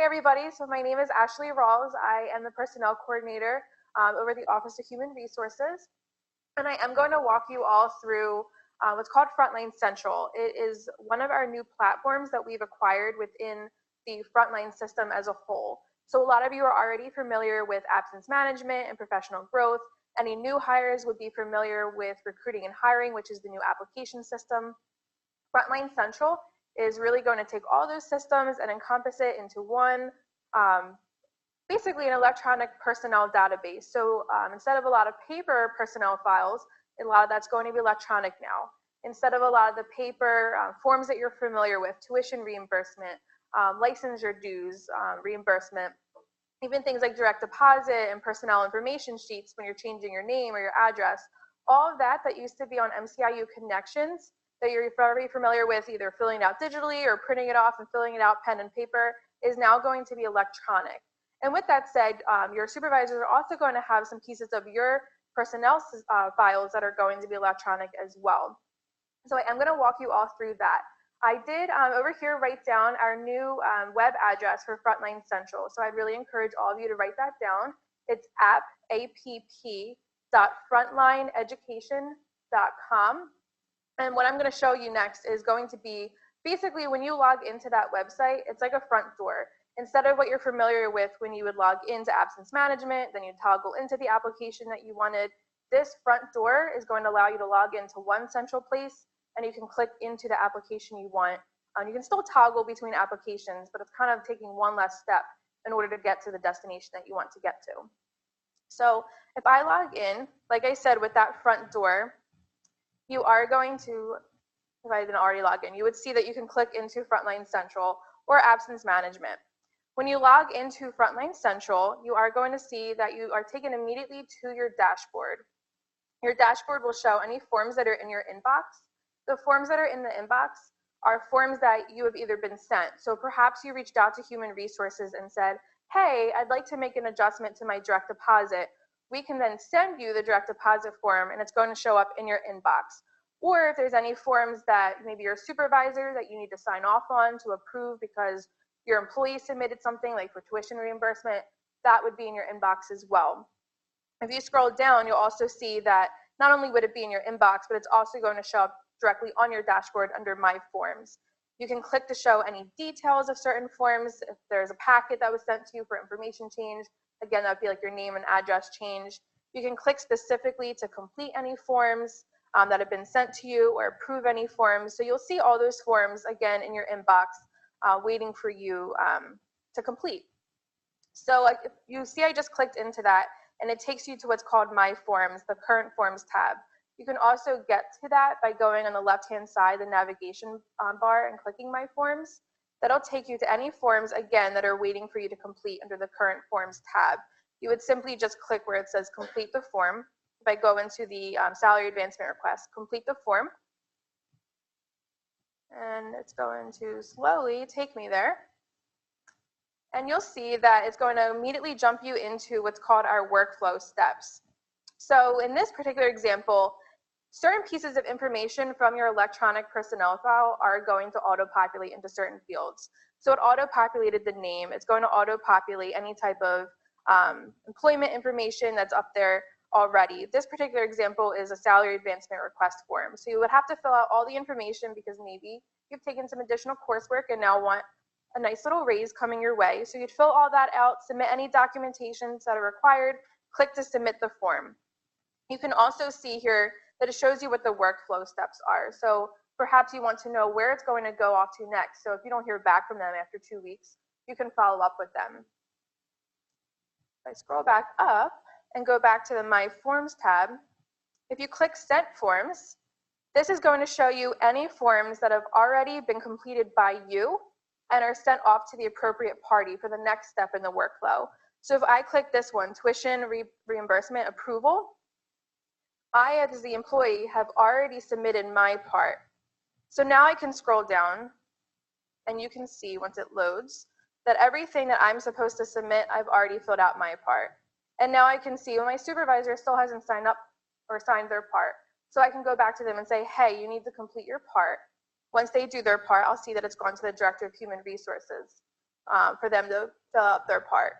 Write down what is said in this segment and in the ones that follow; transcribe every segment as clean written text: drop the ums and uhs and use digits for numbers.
morning, everybody. So my name is Ashley Rawls. I am the Personnel Coordinator over the Office of Human Resources. And I am going to walk you all through what's called FrontlineCentral. It is one of our new platforms that we've acquired within the Frontline system as a whole. So a lot of you are already familiar with absence management and professional growth. Any new hires would be familiar with recruiting and hiring, which is the new application system. FrontlineCentral is really going to take all those systems and encompass it into one, basically an electronic personnel database. So instead of a lot of paper personnel files, a lot of that's going to be electronic now. Instead of a lot of the paper forms that you're familiar with, tuition reimbursement, licensure dues reimbursement, even things like direct deposit and personnel information sheets when you're changing your name or your address, all of that used to be on MCIU connections that you're very familiar with, either filling it out digitally or printing it off and filling it out pen and paper, is now going to be electronic. And with that said, your supervisors are also going to have some pieces of your personnel files that are going to be electronic as well. So I am going to walk you all through that. I did over here write down our new web address for FrontlineCentral. So I'd really encourage all of you to write that down. It's app.frontlineeducation.com. And what I'm going to show you next is going to be basically when you log into that website, it's like a front door. Instead of what you're familiar with when you would log into absence management, then you toggle into the application that you wanted, this front door is going to allow you to log into one central place, and you can click into the application you want. You can still toggle between applications, but it's kind of taking one less step in order to get to the destination that you want to get to. So if I log in, like I said, with that front door, you are going to, if I didn't already log in, you would see that you can click into FrontlineCentral or absence management. When you log into FrontlineCentral, you are going to see that you are taken immediately to your dashboard. Your dashboard will show any forms that are in your inbox. The forms that are in the inbox are forms that you have either been sent. So perhaps you reached out to Human Resources and said, hey, I'd like to make an adjustment to my direct deposit. We can then send you the direct deposit form, and it's going to show up in your inbox. Or if there's any forms that maybe your supervisor that you need to sign off on to approve because your employee submitted something like for tuition reimbursement, that would be in your inbox as well. If you scroll down, you'll also see that not only would it be in your inbox, but it's also going to show up directly on your dashboard under My Forms. You can click to show any details of certain forms. If there's a packet that was sent to you for information change, again, that would be like your name and address change. You can click specifically to complete any forms that have been sent to you or approve any forms. So you'll see all those forms, again, in your inbox waiting for you to complete. So if you see I just clicked into that, and it takes you to what's called My Forms, the Current Forms tab. You can also get to that by going on the left-hand side, the navigation bar, and clicking My Forms. That'll take you to any forms, again, that are waiting for you to complete under the Current Forms tab. You would simply just click where it says Complete the Form. If I go into the Salary Advancement Request, complete the form. And it's going to slowly take me there. And you'll see that it's going to immediately jump you into what's called our workflow steps. So in this particular example, certain pieces of information from your electronic personnel file are going to auto-populate into certain fields. So it auto-populated the name. It's going to auto-populate any type of employment information that's up there already. This particular example is a salary advancement request form. So you would have to fill out all the information because maybe you've taken some additional coursework and now want a nice little raise coming your way. So you'd fill all that out, submit any documentations that are required, click to submit the form. You can also see here that it shows you what the workflow steps are. So perhaps you want to know where it's going to go off to next. So if you don't hear back from them after 2 weeks, you can follow up with them. If I scroll back up and go back to the My Forms tab, if you click Sent Forms, this is going to show you any forms that have already been completed by you and are sent off to the appropriate party for the next step in the workflow. So if I click this one, tuition reimbursement approval, I, as the employee, have already submitted my part. So now I can scroll down, and you can see once it loads that everything that I'm supposed to submit, I've already filled out my part. And now I can see when my supervisor still hasn't signed up or signed their part. So I can go back to them and say, hey, you need to complete your part. Once they do their part, I'll see that it's gone to the Director of Human Resources. for them to fill out their part.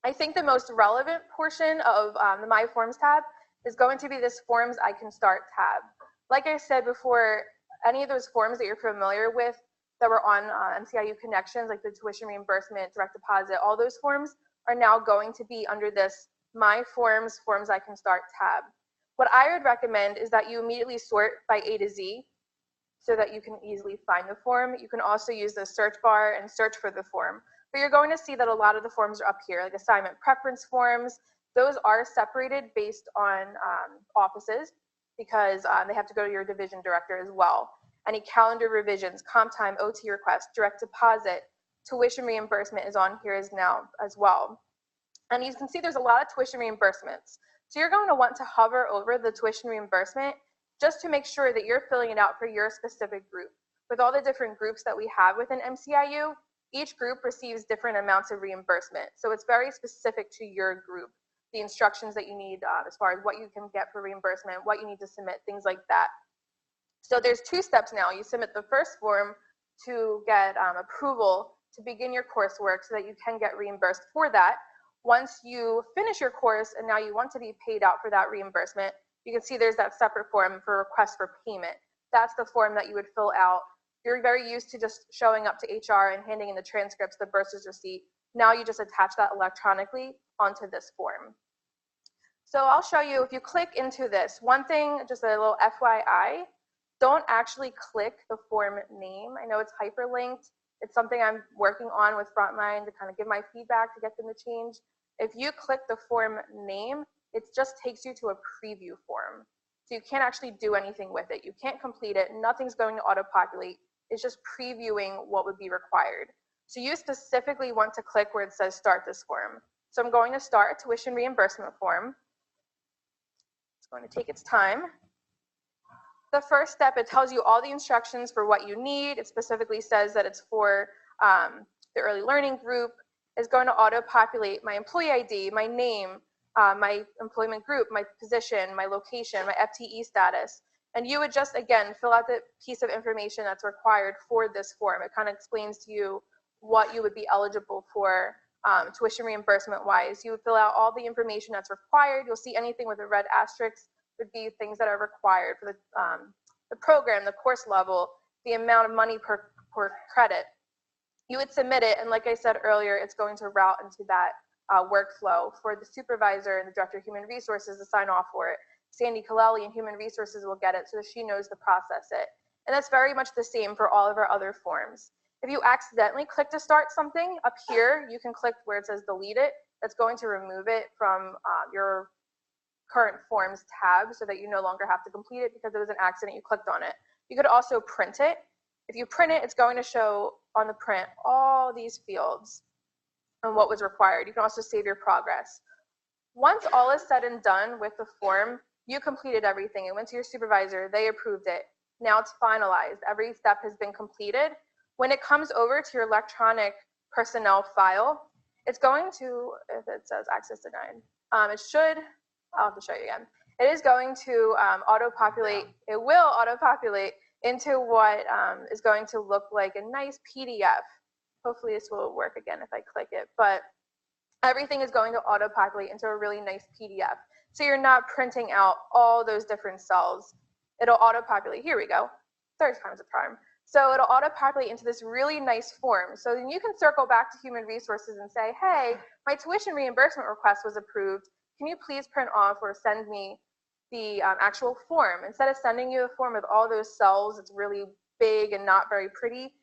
I think the most relevant portion of the My Forms tab is going to be this Forms I Can Start tab. Like I said before, any of those forms that you're familiar with that were on MCIU Connections, like the tuition reimbursement, direct deposit, all those forms are now going to be under this My Forms, Forms I Can Start tab. What I would recommend is that you immediately sort by A to Z so that you can easily find the form. You can also use the search bar and search for the form. But you're going to see that a lot of the forms are up here, like assignment preference forms. Those are separated based on offices because they have to go to your division director as well. Any calendar revisions, comp time, OT requests, direct deposit, tuition reimbursement is on here as well. And you can see there's a lot of tuition reimbursements. So you're going to want to hover over the tuition reimbursement just to make sure that you're filling it out for your specific group. With all the different groups that we have within MCIU, each group receives different amounts of reimbursement. So it's very specific to your group, the instructions that you need as far as what you can get for reimbursement, what you need to submit, things like that. So there's 2 steps now. You submit the first form to get approval to begin your coursework so that you can get reimbursed for that. Once you finish your course and now you want to be paid out for that reimbursement, you can see there's that separate form for request for payment. That's the form that you would fill out. You're very used to just showing up to HR and handing in the transcripts, the bursar's receipt. Now you just attach that electronically onto this form. So I'll show you, if you click into this, one thing, just a little FYI, don't actually click the form name. I know it's hyperlinked. It's something I'm working on with Frontline to kind of give my feedback to get them to change. If you click the form name, it just takes you to a preview form. So you can't actually do anything with it. You can't complete it. Nothing's going to auto-populate. It's just previewing what would be required. So you specifically want to click where it says start this form. So I'm going to start a tuition reimbursement form. It's going to take its time. The first step, it tells you all the instructions for what you need. It specifically says that it's for the early learning group. It's going to auto-populate my employee ID, my name, my employment group, my position, my location, my FTE status. And you would just, again, fill out the piece of information that's required for this form. It kind of explains to you what you would be eligible for tuition reimbursement-wise. You would fill out all the information that's required. You'll see anything with a red asterisk would be things that are required for the program, the course level, the amount of money per credit. You would submit it, and like I said earlier, it's going to route into that workflow for the supervisor and the director of human resources to sign off for it. Sandy Kaleli in human resources will get it so that she knows to process it. And that's very much the same for all of our other forms. If you accidentally click to start something, up here you can click where it says delete it. That's going to remove it from your current forms tab so that you no longer have to complete it because it was an accident, you clicked on it. You could also print it. If you print it, it's going to show on the print all these fields and what was required. You can also save your progress. Once all is said and done with the form, you completed everything. It went to your supervisor, they approved it. Now it's finalized. Every step has been completed. When it comes over to your electronic personnel file, it's going to, if it says access denied, it should, I'll have to show you again. It is going to auto-populate, it will auto-populate into what is going to look like a nice PDF. Hopefully this will work again if I click it, but everything is going to auto-populate into a really nice PDF. So you're not printing out all those different cells. It'll auto-populate, here we go, third time's a charm. So it'll auto-populate into this really nice form. So then you can circle back to human resources and say, hey, my tuition reimbursement request was approved. Can you please print off or send me the actual form? Instead of sending you a form with all those cells, it's really big and not very pretty,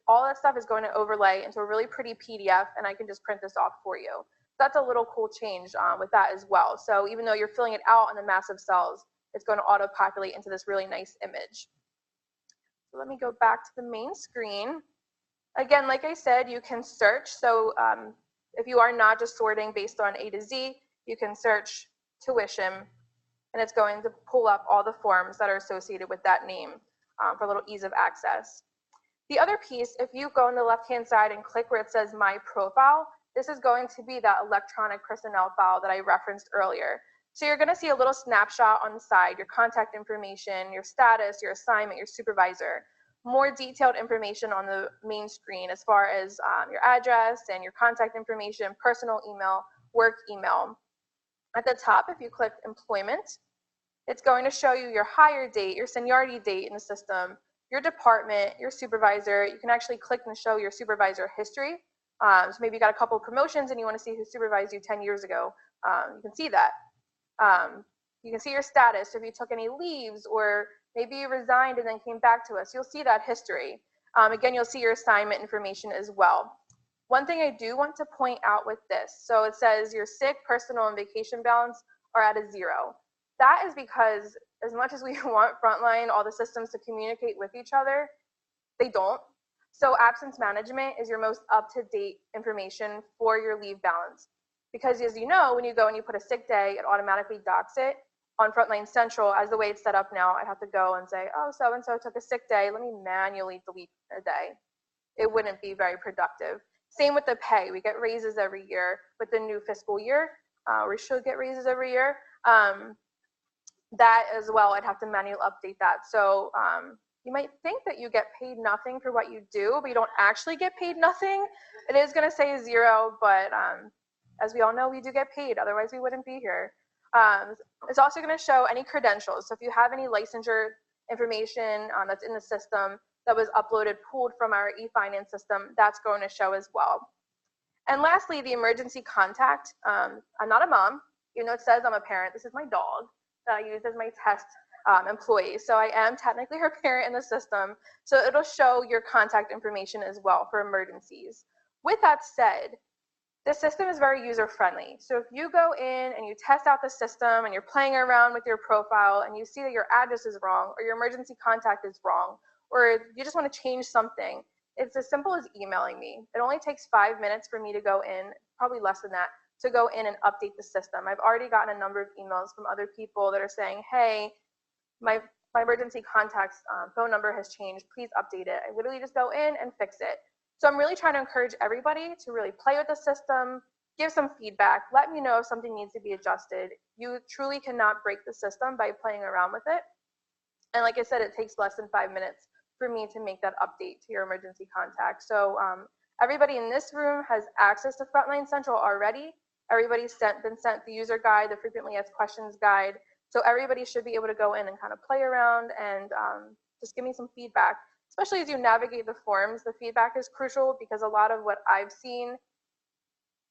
all that stuff is going to overlay into a really pretty PDF, and I can just print this off for you. That's a little cool change with that as well. So even though you're filling it out in the massive cells, it's going to auto-populate into this really nice image. So let me go back to the main screen. Again, like I said, you can search. So if you are not just sorting based on A to Z, you can search tuition, and it's going to pull up all the forms that are associated with that name for a little ease of access. The other piece, if you go on the left-hand side and click where it says My Profile, this is going to be that electronic personnel file that I referenced earlier. So you're going to see a little snapshot on the side, your contact information, your status, your assignment, your supervisor. more detailed information on the main screen as far as your address and your contact information, personal email, work email. At the top, if you click employment, it's going to show you your hire date, your seniority date in the system, your department, your supervisor. You can actually click and show your supervisor history. So maybe you got a couple of promotions and you want to see who supervised you 10 years ago. You can see that. You can see your status, if you took any leaves, or maybe you resigned and then came back to us. You'll see that history. Again, you'll see your assignment information as well. One thing I do want to point out with this, so it says your sick, personal, and vacation balance are at a 0. That is because as much as we want Frontline, all the systems to communicate with each other, they don't. So absence management is your most up-to-date information for your leave balance. Because as you know, when you go and you put a sick day, it automatically docks it. On FrontlineCentral, as the way it's set up now, I'd have to go and say, oh, so-and-so took a sick day, let me manually delete a day. It wouldn't be very productive. Same with the pay. We get raises every year with the new fiscal year. We should get raises every year. That as well, I'd have to manually update that. So you might think that you get paid nothing for what you do, but you don't actually get paid nothing. It is going to say 0, but as we all know, we do get paid. Otherwise, we wouldn't be here. It's also going to show any credentials. So if you have any licensure information that's in the system that was uploaded, pulled from our e-finance system, that's going to show as well. And lastly, the emergency contact. I'm not a mom, even though it says I'm a parent. This is my dog that I use as my test employee. So I am technically her parent in the system. So it'll show your contact information as well for emergencies. With that said, the system is very user-friendly. So if you go in and you test out the system and you're playing around with your profile and you see that your address is wrong or your emergency contact is wrong, or you just want to change something, it's as simple as emailing me. It only takes 5 minutes for me to go in, probably less than that, to go in and update the system. I've already gotten a number of emails from other people that are saying, hey, my emergency contact's phone number has changed, please update it. I literally just go in and fix it. So I'm really trying to encourage everybody to really play with the system, give some feedback, let me know if something needs to be adjusted. You truly cannot break the system by playing around with it. And like I said, it takes less than 5 minutes for me to make that update to your emergency contact. So everybody in this room has access to FrontlineCentral already. Everybody's been sent the user guide, the frequently asked questions guide. So everybody should be able to go in and kind of play around and just give me some feedback. Especially as you navigate the forms, the feedback is crucial because a lot of what I've seen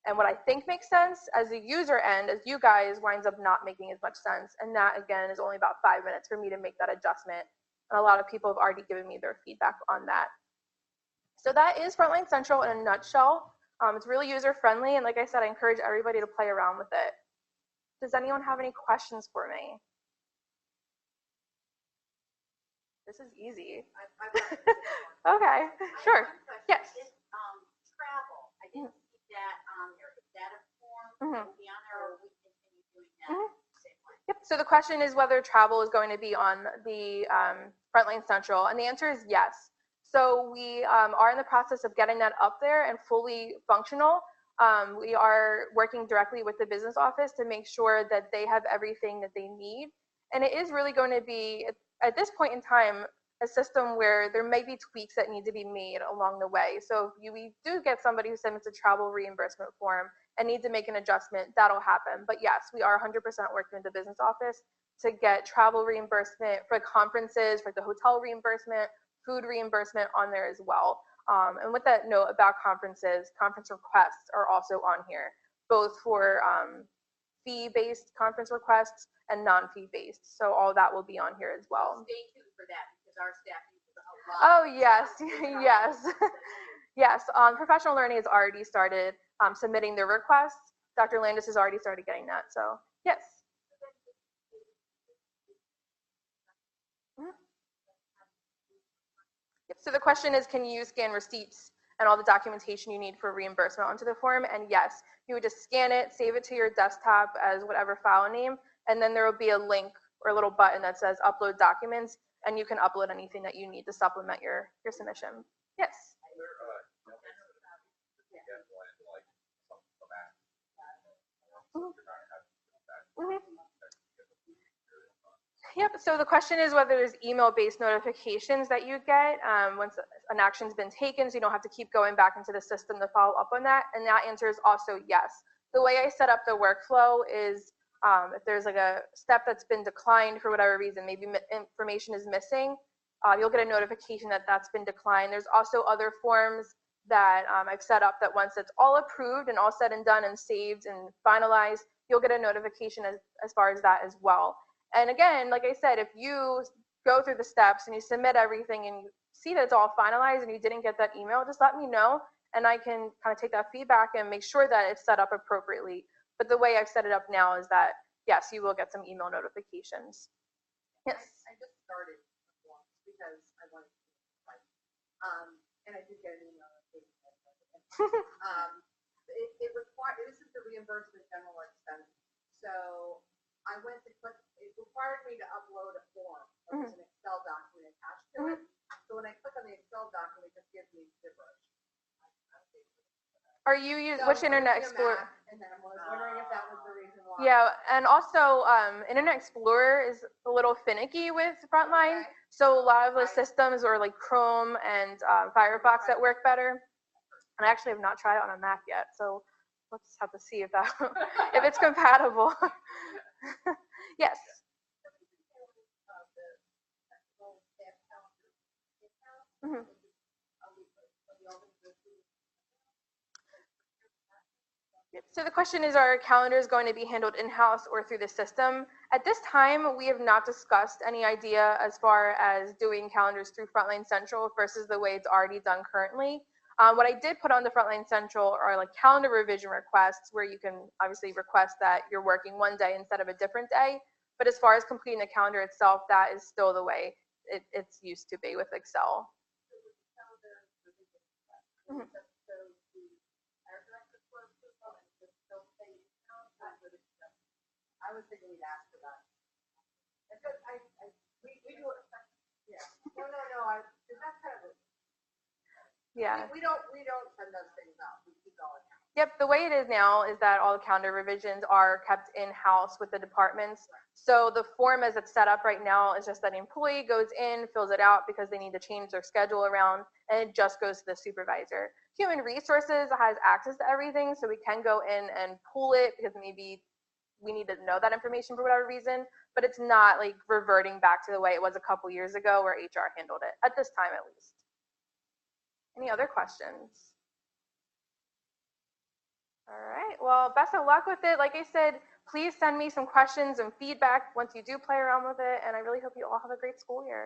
and what I think makes sense as a user end, as you guys, winds up not making as much sense. And that, again, is only about 5 minutes for me to make that adjustment. And a lot of people have already given me their feedback on that. So that is FrontlineCentral in a nutshell. It's really user-friendly, and like I said, I encourage everybody to play around with it. Does anyone have any questions for me? This is easy. Okay, sure. Yes. Travel. I didn't see that on there. Is that a form that will be on there, or we continue doing that the same way? Yep. So the question is whether travel is going to be on the FrontlineCentral, and the answer is yes. So we are in the process of getting that up there and fully functional. We are working directly with the business office to make sure that they have everything that they need. And it is really going to be, at this point in time, a system where there may be tweaks that need to be made along the way. So if we do get somebody who submits a travel reimbursement form and needs to make an adjustment, that'll happen. But yes, we are 100% working with the business office to get travel reimbursement for conferences, for the hotel reimbursement, food reimbursement on there as well. And with that note about conferences, conference requests are also on here, both for fee-based conference requests and non-fee-based. So all that will be on here as well. Stay tuned for that because our staff uses a lot. Oh, yes, yes. Yes, professional learning has already started submitting their requests. Dr. Landis has already started getting that, so yes. Yep. So the question is, can you scan receipts and all the documentation you need for reimbursement onto the form? And yes, you would just scan it, save it to your desktop as whatever file name, and then there will be a link or a little button that says upload documents, and you can upload anything that you need to supplement your submission. Yes? Yep, so the question is whether there's email-based notifications that you get once an action's been taken, so you don't have to keep going back into the system to follow up on that, and that answer is also yes. The way I set up the workflow is if there's like a step that's been declined for whatever reason, maybe information is missing, you'll get a notification that that's been declined. There's also other forms that I've set up that once it's all approved and all said and done and saved and finalized, you'll get a notification as far as that as well. And again, like I said, if you go through the steps and you submit everything and you see that it's all finalized and you didn't get that email, just let me know and I can kind of take that feedback and make sure that it's set up appropriately. But the way I've set it up now is that, yes, you will get some email notifications. Yes. I just started once because I wanted to like, and I did get an email notification. It required, this is the reimbursement general expense. So I went to click, it required me to upload a form. There's an Excel document attached to it. So when I click on the Excel document, it just gives me gibberish. Are you using, which Internet Explorer? And then I was wondering if that was the reason why. Yeah, and also Internet Explorer is a little finicky with Frontline. Okay. So a lot of the systems are like Chrome and Firefox that work better. And I actually have not tried it on a Mac yet, so let's have to see if that if it's compatible. Yes. Mm-hmm. So the question is, are calendars going to be handled in-house or through the system? At this time, we have not discussed any idea as far as doing calendars through FrontlineCentral versus the way it's already done currently. What I did put on the FrontlineCentral are like calendar revision requests where you can obviously request that you're working one day instead of a different day. But as far as completing the calendar itself, that is still the way it's used to be with Excel. Mm-hmm. I was thinking we'd ask for that. Because we do it. Yeah. No. That's kind of. Yeah. We don't send those things out. We keep going. Yep, the way it is now is that all the calendar revisions are kept in-house with the departments. So the form as it's set up right now is just that an employee goes in, fills it out because they need to change their schedule around, and it just goes to the supervisor. Human Resources has access to everything, so we can go in and pull it because maybe we need to know that information for whatever reason, but it's not like reverting back to the way it was a couple years ago where HR handled it, at this time at least. Any other questions? All right, well, best of luck with it. Like I said, please send me some questions and feedback once you do play around with it, and I really hope you all have a great school year.